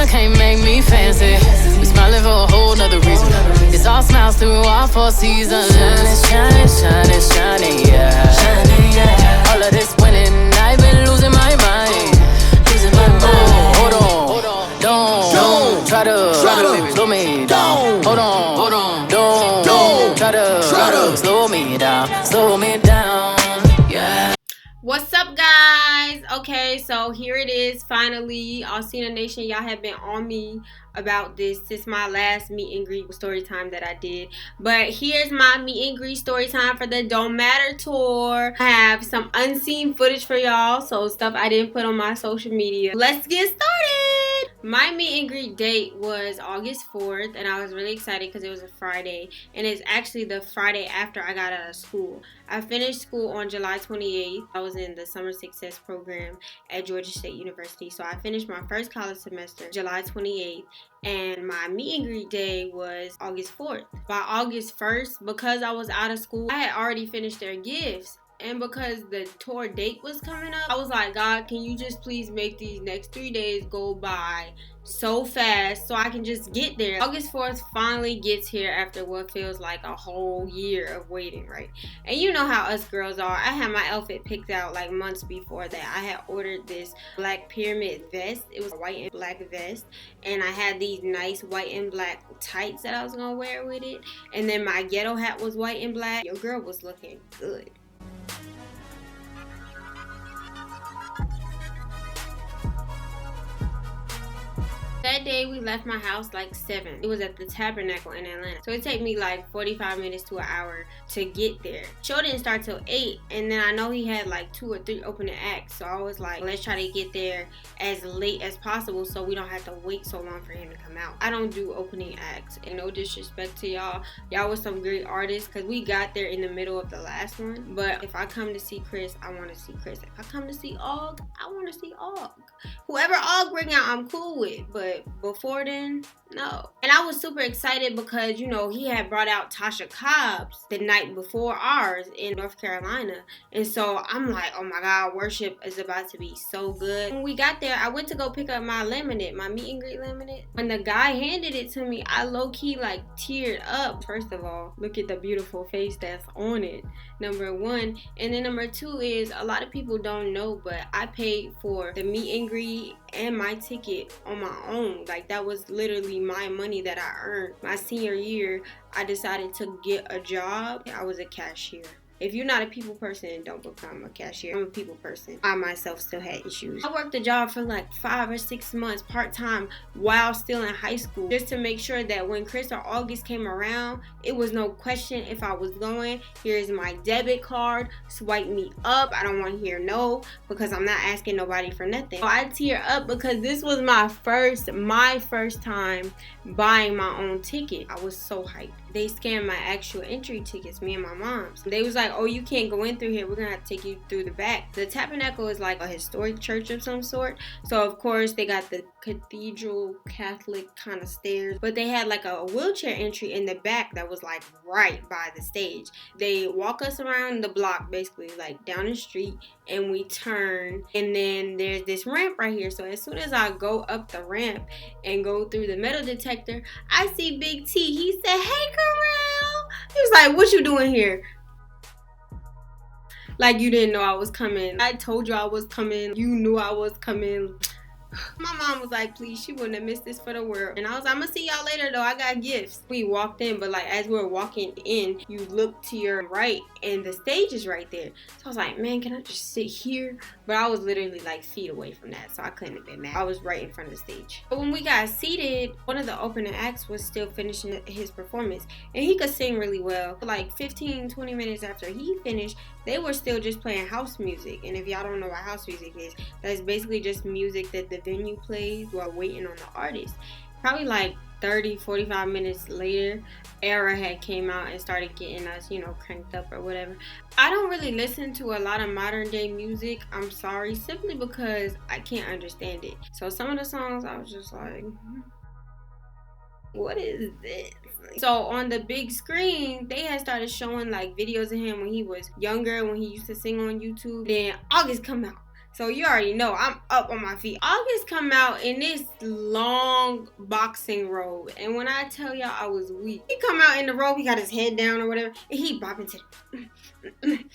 can't make me fancy. We smiling for a whole nother reason. It's all smiles through all 4 seasons. Shining, shining, shining, shining, yeah. Shining, yeah. All of this winning, I've been losing my mind. Losing my mind. Hold on, don't try to slow me down. Hold on, don't try to slow me down, yeah. What's up, guys? Okay, so here it is, finally. Alsina Nation, y'all have been on me about this since my last meet and greet story time that I did. But here's my meet and greet story time for the Don't Matter tour. I have some unseen footage for y'all, so stuff I didn't put on my social media. Let's get started. My meet and greet date was August 4th, and I was really excited because it was a Friday, and it's actually the Friday after I got out of school. I finished school on July 28th. I was in the Summer Success program at Georgia State University, so I finished my first college semester July 28th, and my meet and greet day was August 4th. By August 1st, because I was out of school, I had already finished their gifts. And because the tour date was coming up, I was like, God, can you just please make these next 3 days go by so fast so I can just get there? August 4th finally gets here after what feels like a whole year of waiting, right? And you know how us girls are. I had my outfit picked out like months before that. I had ordered this black pyramid vest. It was a white and black vest. And I had these nice white and black tights that I was going to wear with it. And then my ghetto hat was white and black. Your girl was looking good. That day we left my house like 7. It was at the Tabernacle in Atlanta. So it took me like 45 minutes to an hour to get there. Show didn't start till 8, and then I know he had like 2 or 3 opening acts. So I was like, let's try to get there as late as possible so we don't have to wait so long for him to come out. I don't do opening acts, and no disrespect to y'all. Y'all was some great artists because we got there in the middle of the last one. But if I come to see Chris, I want to see Chris. If I come to see Og, I want to see Og. Whoever Og bring out, I'm cool with. But before then, no. And I was super excited because, you know, he had brought out Tasha Cobbs the night before ours in North Carolina. And so I'm like, oh my God, worship is about to be so good. When we got there, I went to go pick up my laminate, my meet and greet laminate. When the guy handed it to me, I low-key like teared up. First of all, look at the beautiful face that's on it, number 1. And then number 2 is, a lot of people don't know, but I paid for the meet and greet and my ticket on my own. Like, that was literally my money that I earned. My senior year, I decided to get a job. I was a cashier. If you're not a people person, don't become a cashier. I'm a people person. I myself still had issues. I worked the job for like 5 or 6 months part-time while still in high school, just to make sure that when Chris or August came around, it was no question if I was going. Here's my debit card. Swipe me up. I don't want to hear no, because I'm not asking nobody for nothing. So I tear up because this was my first time buying my own ticket. I was so hyped. They scanned my actual entry tickets, me and my mom's. They was like, oh, you can't go in through here. We're going to have to take you through the back. The Tabernacle is like a historic church of some sort. So, of course, they got the cathedral Catholic kind of stairs. But they had like a wheelchair entry in the back that was like right by the stage. They walk us around the block, basically, like down the street. And we turn. And then there's this ramp right here. So, as soon as I go up the ramp and go through the metal detector, I see Big T. He said, hey, Carell. He was like, what you doing here? Like, you didn't know I was coming. I told you I was coming. You knew I was coming. My mom was like, please, she wouldn't have missed this for the world. And I was like, I'm gonna see y'all later though, I got gifts. We walked in, but like as we were walking in, you look to your right and the stage is right there. So I was like, man, can I just sit here? But I was literally like feet away from that, so I couldn't have been mad. I was right in front of the stage. But when we got seated, one of the opening acts was still finishing his performance, and he could sing really well. Like 15-20 minutes after he finished, they were still just playing house music. And if y'all don't know what house music is, that's basically just music that the venue plays while waiting on the artist. Probably like 30-45 minutes later, Era had came out and started getting us, you know, cranked up or whatever. I don't really listen to a lot of modern day music, I'm sorry, simply because I can't understand it. So some of the songs I was just like, what is this? So on the big screen, they had started showing like videos of him when he was younger, when he used to sing on YouTube. Then August come out So you already know I'm up on my feet. August come out in this long boxing robe. And when I tell y'all I was weak, he come out in the robe, he got his head down or whatever, and he bopping to the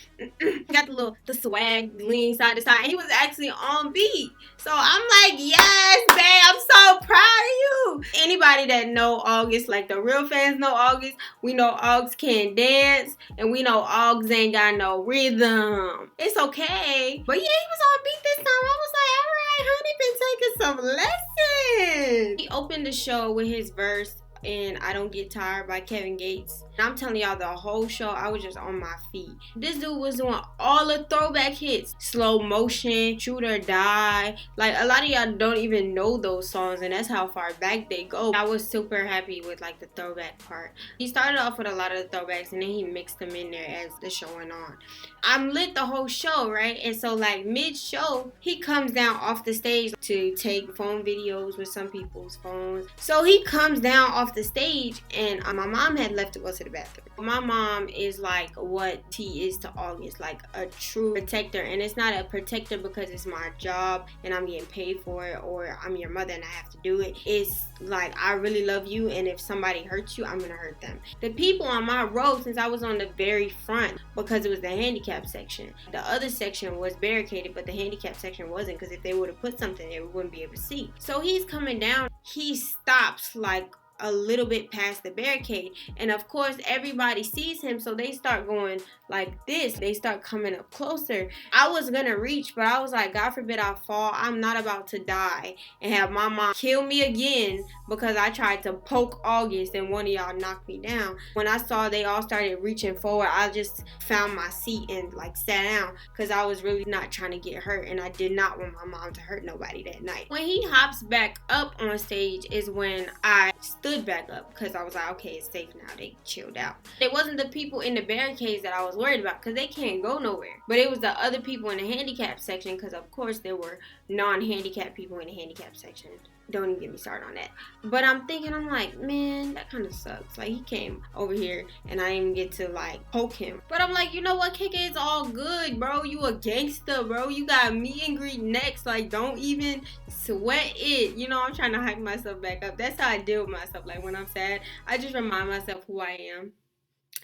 got the swag leaning side to side. And he was actually on beat. So I'm like, yes, babe, I'm so proud of you. Anybody that know August, like the real fans know August, we know August can dance, and we know August ain't got no rhythm. It's okay. But yeah, he was on beat this time. I was like, all right, honey, been taking some lessons. He opened the show with his verse in I Don't Get Tired by Kevin Gates. And I'm telling y'all, the whole show, I was just on my feet. This dude was doing all the throwback hits. Slow Motion, Shoot or Die. Like, a lot of y'all don't even know those songs, and that's how far back they go. I was super happy with, like, the throwback part. He started off with a lot of the throwbacks, and then he mixed them in there as the show went on. I'm lit the whole show, right? And so, like, mid-show, he comes down off the stage to take phone videos with some people's phones. So he comes down off the stage, and my mom had left to go to the bathroom. My mom is like what T is to August, like a true protector. And it's not a protector because it's my job and I'm getting paid for it, or I'm your mother and I have to do it. It's like, I really love you, and if somebody hurts you, I'm gonna hurt them. The people on my row, since I was on the very front, because it was the handicap section, the other section was barricaded, but the handicap section wasn't, because if they would have put something there, we wouldn't be able to see. So he's coming down, he stops like a little bit past the barricade, and of course everybody sees him, so they start going like this. They start coming up closer. I was gonna reach, but I was like, God forbid I fall. I'm not about to die and have my mom kill me again because I tried to poke August and one of y'all knocked me down. When I saw they all started reaching forward, I just found my seat and like sat down, because I was really not trying to get hurt, and I did not want my mom to hurt nobody that night. When he hops back up on stage is when I stood back up, because I was like, okay, it's safe now. They chilled out. It wasn't the people in the barricades that I was worried about, because they can't go nowhere, but it was the other people in the handicap section, because of course there were non-handicapped people in the handicap section. Don't even get me started on that. But I'm like, man, that kind of sucks. Like, he came over here and I didn't even get to like poke him. But I'm like, you know what, KK, it's all good, bro. You a gangster, bro. You got meet and greet next. Like, don't even sweat it. You know, I'm trying to hype myself back up. That's how I deal with myself. Like, when I'm sad, I just remind myself who I am,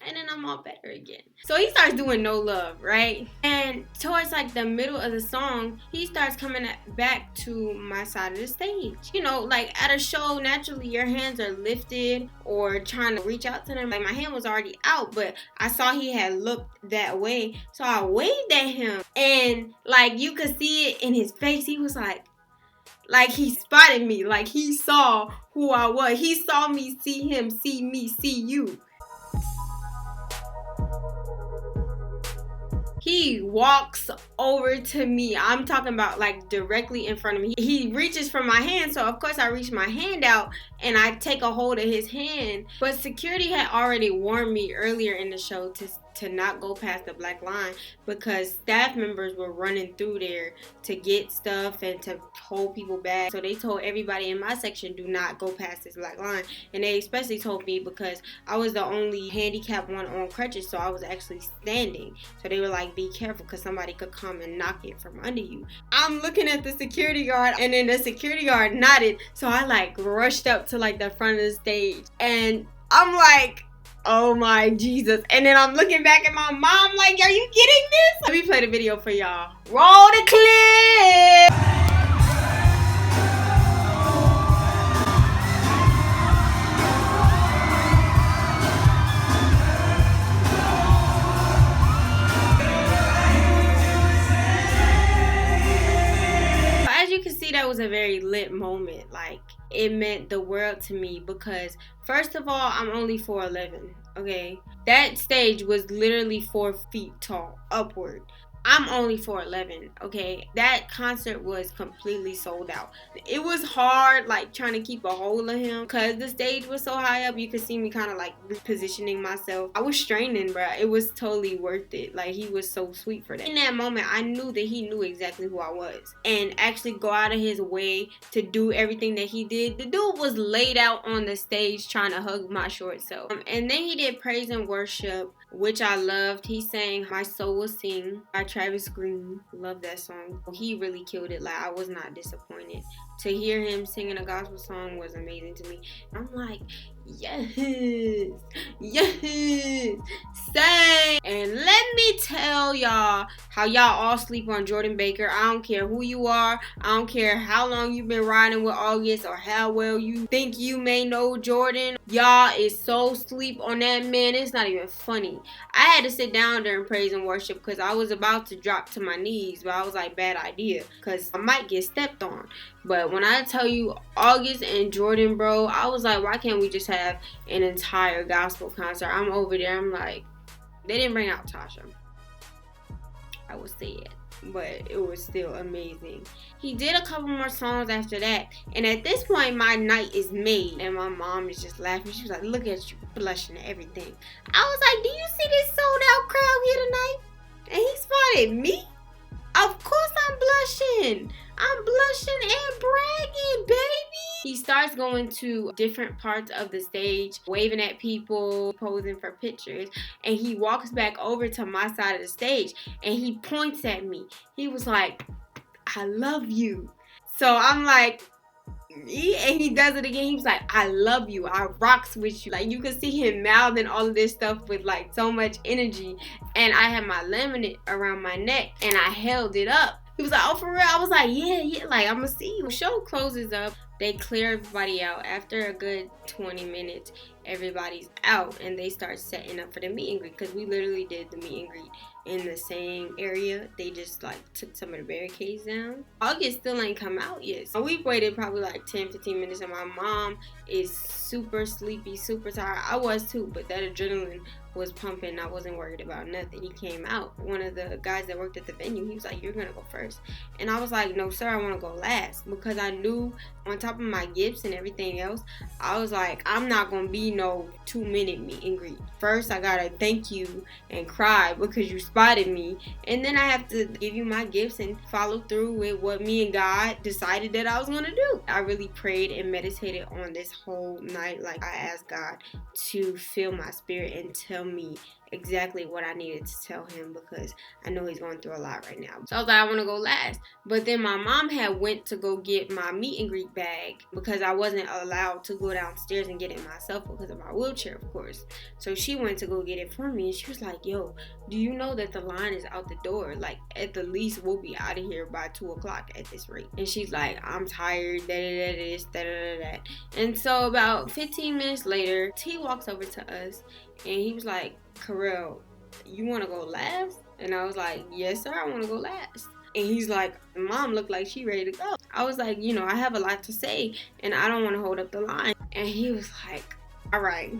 and then I'm all better again. So he starts doing No Love, right? And towards like the middle of the song, he starts coming back to my side of the stage. You know, like at a show, naturally your hands are lifted or trying to reach out to them. Like, my hand was already out, but I saw he had looked that way, so I waved at him, and like you could see it in his face. He was like he spotted me. Like, he saw who I was. He saw me see him, see me, see you. He walks over to me. I'm talking about like directly in front of me. He reaches for my hand, so of course I reach my hand out and I take a hold of his hand. But security had already warned me earlier in the show to not go past the black line, because staff members were running through there to get stuff and to hold people back. So they told everybody in my section, do not go past this black line. And they especially told me because I was the only handicapped one on crutches, so I was actually standing. So they were like, be careful, because somebody could come and knock it from under you. I'm looking at the security guard, and then the security guard nodded, so I like rushed up to like the front of the stage, and I'm like, oh my Jesus. And then I'm looking back at my mom like, are you getting this? Let me play the video for y'all. Roll the clip. As you can see, that was a very lit moment. Like, it meant the world to me, because first of all, I'm only 4'11", okay? That stage was literally 4 feet tall upward. I'm only 4'11", okay? That concert was completely sold out. It was hard, like, trying to keep a hold of him, because the stage was so high up. You could see me kind of, like, repositioning myself. I was straining, bro. It was totally worth it. Like, he was so sweet for that. In that moment, I knew that he knew exactly who I was, and actually go out of his way to do everything that he did. The dude was laid out on the stage trying to hug my short self. And then he did praise and worship. which I loved. He sang My Soul Will Sing by Travis Green. Love that song. He really killed it. Like, I was not disappointed. To hear him singing a gospel song was amazing to me. I'm like, yes, yes, sing. And let me tell y'all how y'all all sleep on Jordan Baker. I don't care who you are. I don't care how long you've been riding with August or how well you think you may know Jordan. Y'all is so sleep on that man. It's not even funny. I had to sit down during praise and worship because I was about to drop to my knees, but I was like, bad idea, because I might get stepped on. But when I tell you August and Jordan, bro, I was like, why can't we just have an entire gospel concert? I'm over there. I'm like, they didn't bring out Tasha. I was sad, but it was still amazing. He did a couple more songs after that, and at this point, my night is made. And my mom is just laughing. She was like, look at you, blushing and everything. I was like, do you see this sold out crowd here tonight? And he spotted me? Of course I'm blushing. I'm blushing and bragging, baby. He starts going to different parts of the stage, waving at people, posing for pictures, and he walks back over to my side of the stage and he points at me. He was like, I love you. So I'm like, and he does it again. He was like, I love you. I rocks with you. Like, you could see him mouthing all of this stuff with like so much energy. And I had my laminate around my neck and I held it up. He was like, oh, for real? I was like, yeah, like, I'm gonna see you. The show closes up. They clear everybody out. After a good 20 minutes, everybody's out and they start setting up for the meet and greet, because we literally did the meet and greet in the same area. They just like took some of the barricades down. August still ain't come out yet. So we've waited probably like 10-15 minutes and my mom is super sleepy, super tired. I was too, but that adrenaline was pumping. I wasn't worried about nothing. He came out. One of the guys that worked at the venue, he was like, you're gonna go first. And I was like, no sir, I want to go last, because I knew on top of my gifts and everything else, I was like, I'm not gonna be no 2-minute meet and greet. First I gotta thank you and cry because you spotted me, and then I have to give you my gifts and follow through with what me and God decided that I was gonna do. I really prayed and meditated on this whole night. Like, I asked God to fill my spirit and tell me exactly what I needed to tell him, because I know he's going through a lot right now. So I was like, I want to go last. But then my mom had went to go get my meet and greet bag, because I wasn't allowed to go downstairs and get it myself because of my wheelchair, of course. So she went to go get it for me, and she was like, yo, do you know that the line is out the door? Like, at the least, we'll be out of here by 2 o'clock at this rate. And she's like, I'm tired, da-da-da-da-this, da-da-da-da. And so about 15 minutes later, T walks over to us, and he was like, Karel, you want to go last? And I was like, yes sir, I want to go last. And he's like, mom looked like she ready to go. I was like, you know, I have a lot to say and I don't want to hold up the line. And he was like, all right.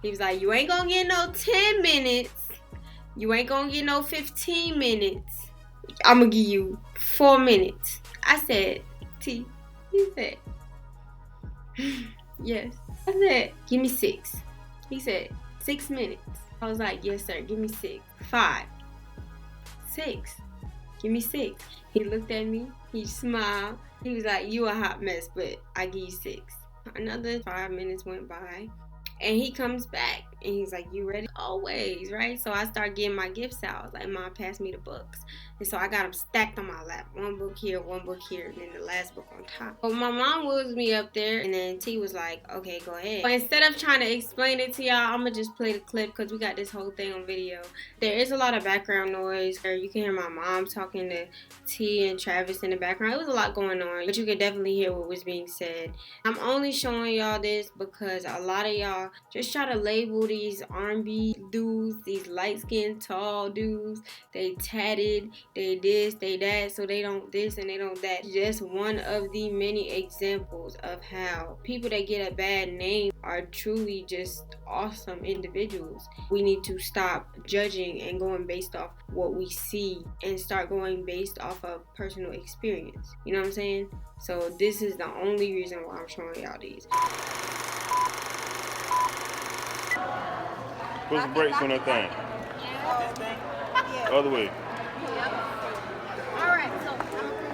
He was like, you ain't gonna get no 10 minutes. You ain't gonna get no 15 minutes. I'm gonna give you 4 minutes. I said, T. He said, yes. I said, give me 6. He said, 6 minutes. I was like, yes sir, give me 6. 5. 6. Give me 6. He looked at me, he smiled. He was like, you a hot mess, but I give you 6. Another 5 minutes went by. And he comes back and he's like, you ready? Always, right? So I start getting my gifts out. I was like, mom, pass me the books. And so I got them stacked on my lap. One book here, and then the last book on top. So my mom wheels me up there, and then T was like, okay, go ahead. But instead of trying to explain it to y'all, I'm going to just play the clip because we got this whole thing on video. There is a lot of background noise. You can hear my mom talking to T and Travis in the background. It was a lot going on, but you could definitely hear what was being said. I'm only showing y'all this because a lot of y'all just try to label these R&B dudes, these light-skinned, tall dudes. They tatted, they this, they that, so they don't this and they don't that. Just one of the many examples of how people that get a bad name are truly just awesome individuals. We need to stop judging and going based off what we see and start going based off of personal experience. You know what I'm saying? So this is the only reason why I'm showing y'all these. Put some brakes on that thing. Yeah. Other way. Yep. All right, so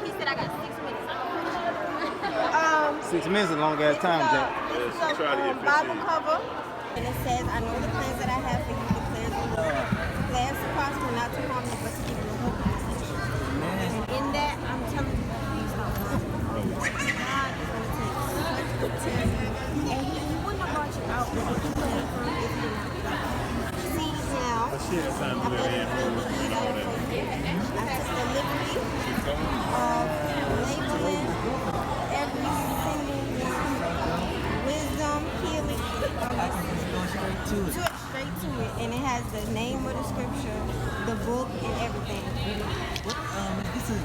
he said I got 6 minutes. 6 minutes is a long ass time, Jack. Yes, try to get 15. Bible cover, and it says, I know the plans that I have for you, declares the Lord. not to harm you, but to give you a hope. And in that, I'm telling you, God is going to take and he wouldn't have brought you out with what you came from if you did not. See now, I took the liberty of labeling every single one. Wisdom, healing, straight to it. And it has the name of the scripture, the book, and everything. This is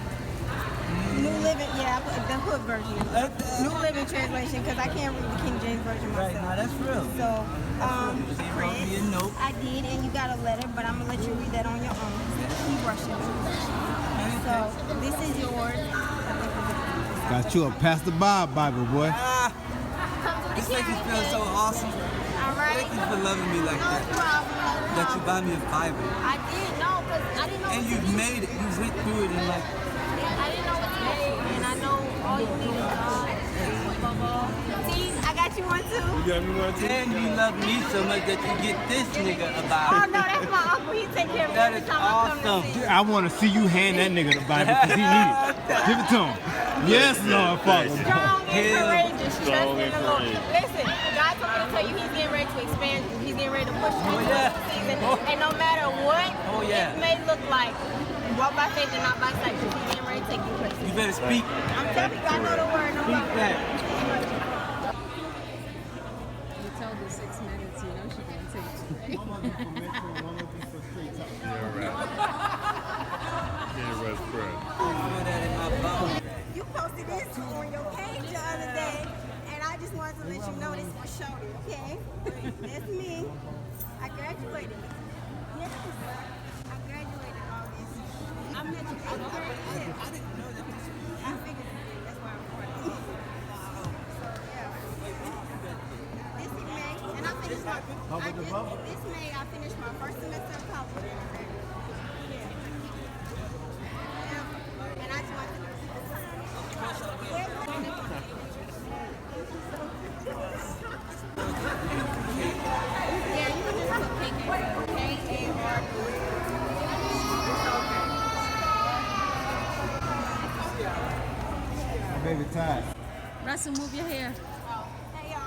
New Living, yeah, I put the hood version. New Living Translation, because I can't read the King James Version myself. right now. That's real. So, They wrote me a note. I did, and you got a letter, but I'm gonna let you read that on your own. Keep rushing me. So, this is yours. Got you a Pastor Bob Bible, boy. This makes me feel so awesome. All right. Thank you for loving me like No that. problem. That you buy me a Bible. I did, no, because I didn't know. And you made it. You went through it and like, I didn't know what to do, and I know all you need is God. See, I got you one too. You got me one too? and you love me so much that you get this nigga a Oh Bible. no, that's my uncle. He take care of me That every is time I come to awesome. see you. I want to see you hand that nigga the Bible because he needs it. Give it to him. Yes, Lord, Father. Strong and Hell. courageous. Trust Strong in and the Lord. courageous. Listen, God told me to tell you He's getting ready to expand you. He's getting ready to push you Oh, into yeah. the season. And no matter what Oh, yeah. it may look like, walk by faith and not by sight. He's getting ready to take you places. You better speak. I'm telling you, I know the word. No Speak problem. that. You told her 6 minutes, you know she gonna take today. Feel that in my bones. You posted this on your page the other day, and I just wanted to let you know this was Shorty, okay? That's me. I graduated. Yes, I graduated August. I met you 8th grade. Yeah. I didn't know that. I figured you did. That's why I'm recording. So, yeah. This is May, and I finished this May, I finished my first semester of college. Yeah. And I just wanted to yeah, you can just put K-A-R. Baby Ty. Russell, move your hair. Hey, y'all.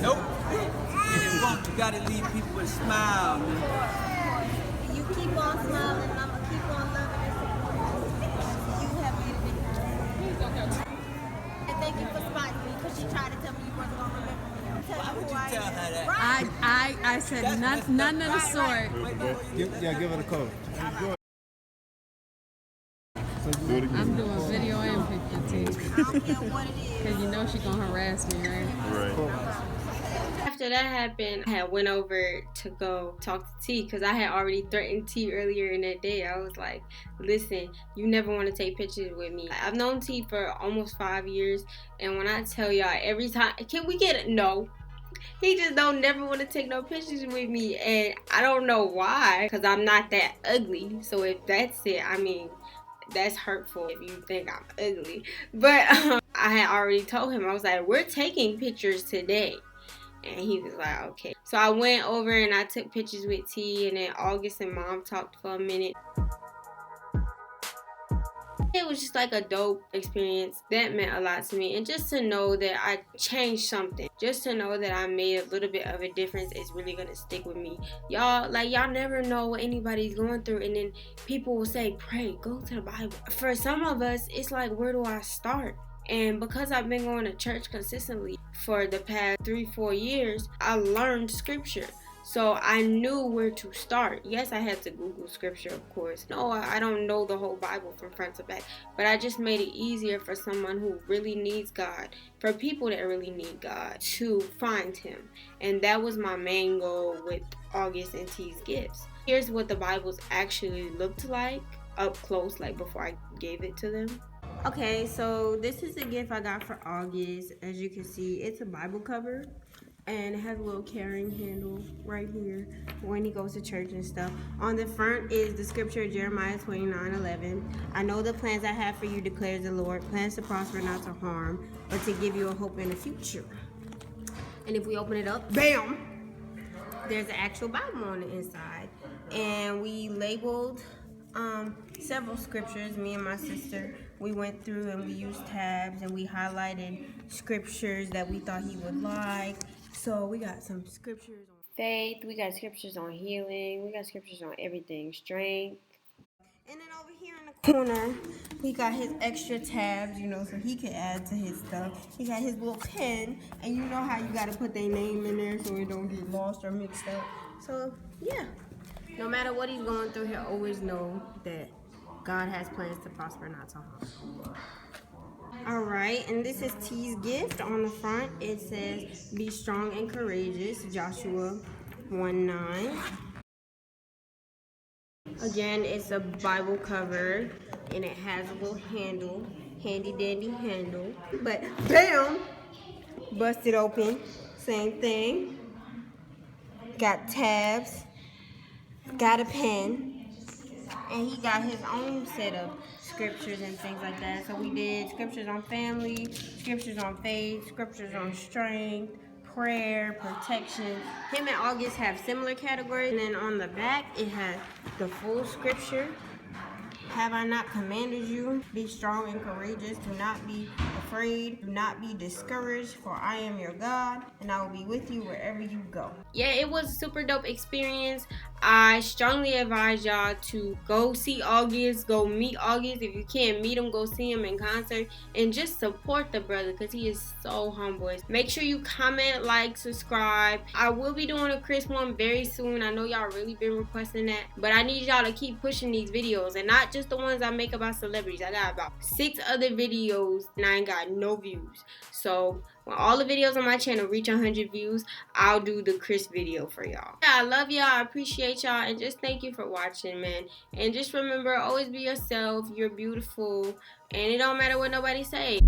Nope. If you want, you gotta leave people with a smile. Man. You keep on smiling, and I'm gonna keep on loving and supporting you. You have made a difference. And thank you for spotting me, because she tried to tell me you wasn't gonna remember me. I'm telling you Would who you I tell am. her that? Right. I said none of the sort. Give it a code. I'm doing video and picture too. I don't care what it is. Cause you know she gonna harass me, right? After that happened, I had went over to go talk to T because I had already threatened T earlier in that day. I was like, listen, you never want to take pictures with me. I've known T for almost 5 years, and when I tell y'all every time, can we get it? No. He just don't never want to take no pictures with me, and I don't know why, because I'm not that ugly. So if that's it, I mean, that's hurtful if you think I'm ugly. But I had already told him, I was like, we're taking pictures today. And he was like, okay. So I went over and I took pictures with T, and then August and Mom talked for a minute. It was just like a dope experience. That meant a lot to me. And just to know that I changed something, just to know that I made a little bit of a difference is really gonna stick with me. Y'all never know what anybody's going through, and then people will say, pray, go to the Bible. For some of us, it's like, where do I start? And because I've been going to church consistently for the past 3-4 years, I learned scripture. So I knew where to start. Yes, I had to Google scripture, of course. No, I don't know the whole Bible from front to back. But I just made it easier for someone who really needs God, for people that really need God, to find Him. And that was my main goal with August and T's gifts. Here's what the Bibles actually looked like up close, like before I gave it to them. Okay, so this is a gift I got for August. As you can see, it's a Bible cover. And it has a little carrying handle right here when he goes to church and stuff. On the front is the scripture Jeremiah 29:11. I know the plans I have for you, declares the Lord, plans to prosper, not to harm, but to give you a hope in the future. And if we open it up, bam, there's an actual Bible on the inside. And we labeled several scriptures. Me and my sister, we went through and we used tabs and we highlighted scriptures that we thought he would like. So we got some scriptures on faith, we got scriptures on healing, we got scriptures on everything, strength. And then over here in the corner, we got his extra tabs, you know, so he can add to his stuff. He got his little pen, and you know how you got to put their name in there so it don't get lost or mixed up. So, yeah. No matter what he's going through, he'll always know that God has plans to prosper, not to harm. All right, and this is T's gift. On the front, it says, be strong and courageous, Joshua 1:9. Again, it's a Bible cover, and it has a little handle, handy dandy handle. But bam, busted open, same thing. Got tabs, got a pen, and he got his own set of scriptures and things like that. So we did scriptures on family, scriptures on faith, scriptures on strength, prayer, protection. Him and August have similar categories. And then on the back, it has the full scripture. Have I not commanded you? Be strong and courageous. Do not be afraid. Do not be discouraged, for I am your God, and I will be with you wherever you go. Yeah, it was a super dope experience. I strongly advise y'all to go see August, go meet August. If you can't meet him, go see him in concert and just support the brother because he is so humble. Make sure you comment, like, subscribe. I will be doing a Chris one very soon. I know y'all really been requesting that, but I need y'all to keep pushing these videos, and not just the ones I make about celebrities. I got about 6 other videos and I ain't got no views. So when all the videos on my channel reach 100 views, I'll do the Chris video for y'all. Yeah, I love y'all. I appreciate y'all. And just thank you for watching, man. And just remember, always be yourself. You're beautiful. And it don't matter what nobody say.